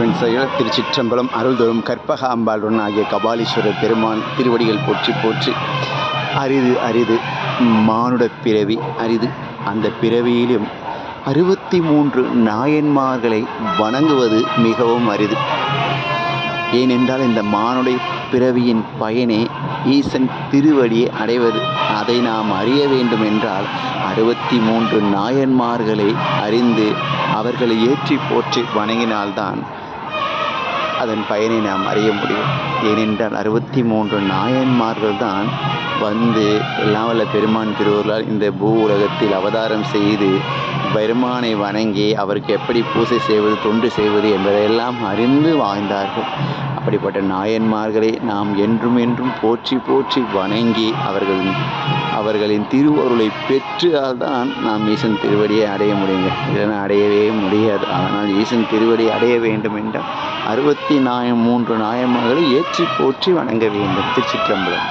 விஷ்ணுவின் செயல். திருச்சிற்றம்பலம். அருள்தொறும் கற்பக அம்பாளுடன் ஆகிய கபாலீஸ்வரர் பெருமான் திருவடிகள் போற்றி போற்றி. அரிது அரிது மானுடப் பிறவி அரிது. அந்த பிறவியிலும் 63 நாயன்மார்களை வணங்குவது மிகவும் அரிது. ஏனென்றால் இந்த மானுடைய பிறவியின் பயனே ஈசன் திருவடியை அடைவது. அதை நாம் அறிய வேண்டும் என்றால் 63 நாயன்மார்களை அறிந்து அவர்களை ஏற்றி போற்றி வணங்கினால்தான் அதன் பயனை நாம் அறிய முடியும். ஏனென்றால் 63 நாயன்மார்கள் தான் வந்து எல்லாம் வல்ல பெருமான் திருவருளால் இந்த பூ உலகத்தில் அவதாரம் செய்து பெருமானை வணங்கி அவருக்கு எப்படி பூசை செய்வது, தொண்டு செய்வது என்பதையெல்லாம் அறிந்து வாழ்ந்தார்கள். அப்படிப்பட்ட நாயன்மார்களை நாம் என்றும் என்றும் போற்றி போற்றி வணங்கி அவர்களின் திருவருளை பெற்றால்தான் நாம் ஈசன் திருவடியை அடைய முடியுங்க. இதனால் அடையவே முடியாது. அதனால் ஈசன் திருவடியை அடைய வேண்டும் என்றால் 63 நாயன்மார்களை ஏற்றி போற்றி வணங்க வேண்டும். திருச்சிற்றம்பலம்.